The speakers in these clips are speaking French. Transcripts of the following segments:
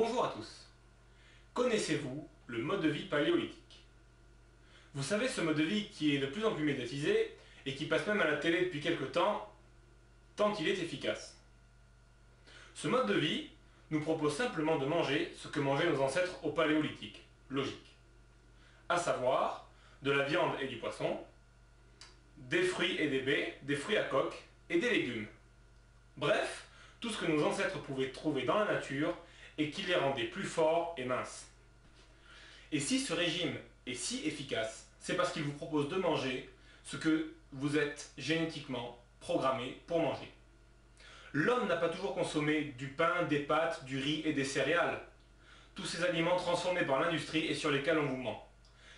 Bonjour à tous. Connaissez-vous le mode de vie paléolithique? Vous savez, ce mode de vie qui est de plus en plus médiatisé et qui passe même à la télé depuis quelque temps, tant il est efficace. Ce mode de vie nous propose simplement de manger ce que mangeaient nos ancêtres au paléolithique, logique. À savoir, de la viande et du poisson, des fruits et des baies, des fruits à coque et des légumes. Bref, tout ce que nos ancêtres pouvaient trouver dans la nature et qui les rendait plus forts et minces. Et si ce régime est si efficace, c'est parce qu'il vous propose de manger ce que vous êtes génétiquement programmé pour manger. L'homme n'a pas toujours consommé du pain, des pâtes, du riz et des céréales. Tous ces aliments transformés par l'industrie et sur lesquels on vous ment,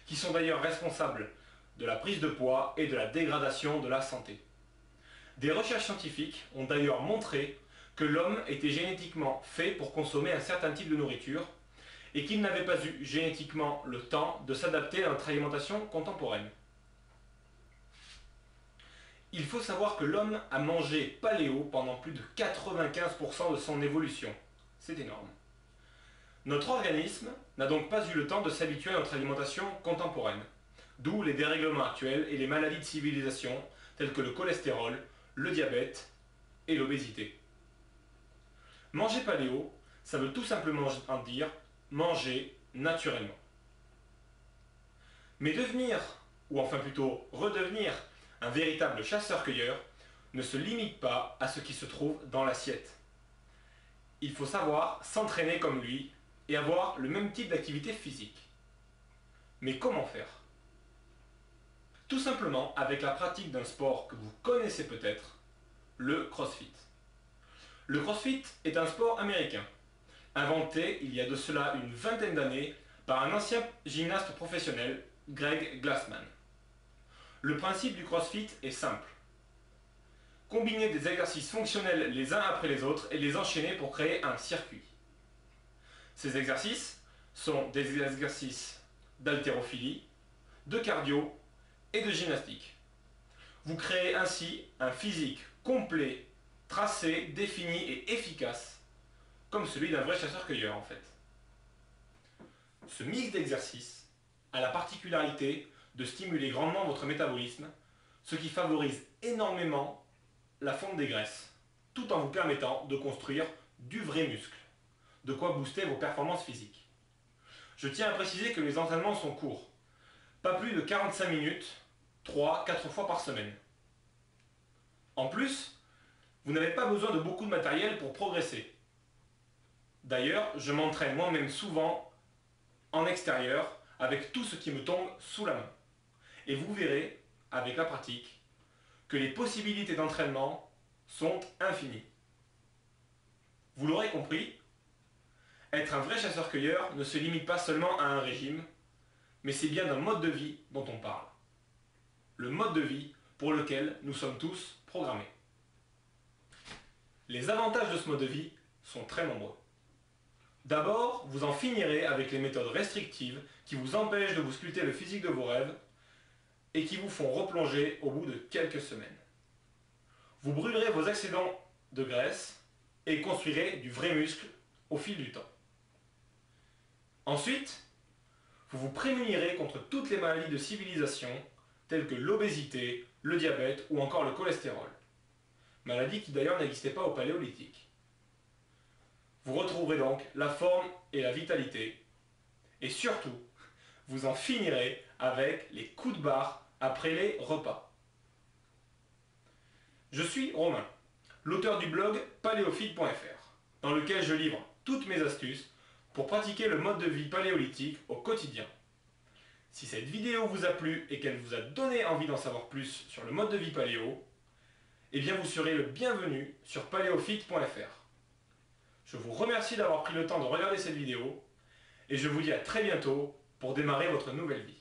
qui sont d'ailleurs responsables de la prise de poids et de la dégradation de la santé. Des recherches scientifiques ont d'ailleurs montré que l'homme était génétiquement fait pour consommer un certain type de nourriture et qu'il n'avait pas eu génétiquement le temps de s'adapter à notre alimentation contemporaine. Il faut savoir que l'homme a mangé paléo pendant plus de 95% de son évolution. C'est énorme. Notre organisme n'a donc pas eu le temps de s'habituer à notre alimentation contemporaine, d'où les dérèglements actuels et les maladies de civilisation telles que le cholestérol, le diabète et l'obésité. Manger paléo, ça veut tout simplement dire manger naturellement. Mais devenir, ou enfin plutôt redevenir, un véritable chasseur-cueilleur ne se limite pas à ce qui se trouve dans l'assiette. Il faut savoir s'entraîner comme lui et avoir le même type d'activité physique. Mais comment faire? Tout simplement avec la pratique d'un sport que vous connaissez peut-être, le CrossFit. Le CrossFit est un sport américain, inventé il y a de cela une vingtaine d'années par un ancien gymnaste professionnel, Greg Glassman. Le principe du CrossFit est simple. Combiner des exercices fonctionnels les uns après les autres et les enchaîner pour créer un circuit. Ces exercices sont des exercices d'haltérophilie, de cardio et de gymnastique. Vous créez ainsi un physique complet, tracé, défini et efficace, comme celui d'un vrai chasseur-cueilleur en fait. Ce mix d'exercices a la particularité de stimuler grandement votre métabolisme, ce qui favorise énormément la fonte des graisses, tout en vous permettant de construire du vrai muscle, de quoi booster vos performances physiques. Je tiens à préciser que les entraînements sont courts, pas plus de 45 minutes, 3-4 fois par semaine. En plus, vous n'avez pas besoin de beaucoup de matériel pour progresser. D'ailleurs, je m'entraîne moi-même souvent en extérieur avec tout ce qui me tombe sous la main. Et vous verrez, avec la pratique, que les possibilités d'entraînement sont infinies. Vous l'aurez compris, être un vrai chasseur-cueilleur ne se limite pas seulement à un régime, mais c'est bien d'un mode de vie dont on parle. Le mode de vie pour lequel nous sommes tous programmés. Les avantages de ce mode de vie sont très nombreux. D'abord, vous en finirez avec les méthodes restrictives qui vous empêchent de vous sculpter le physique de vos rêves et qui vous font replonger au bout de quelques semaines. Vous brûlerez vos excédents de graisse et construirez du vrai muscle au fil du temps. Ensuite, vous vous prémunirez contre toutes les maladies de civilisation telles que l'obésité, le diabète ou encore le cholestérol. Maladie qui d'ailleurs n'existait pas au paléolithique. Vous retrouverez donc la forme et la vitalité. Et surtout, vous en finirez avec les coups de barre après les repas. Je suis Romain, l'auteur du blog paléophyte.fr, dans lequel je livre toutes mes astuces pour pratiquer le mode de vie paléolithique au quotidien. Si cette vidéo vous a plu et qu'elle vous a donné envie d'en savoir plus sur le mode de vie paléo, eh bien vous serez le bienvenu sur paléophyte.fr. Je vous remercie d'avoir pris le temps de regarder cette vidéo et je vous dis à très bientôt pour démarrer votre nouvelle vie.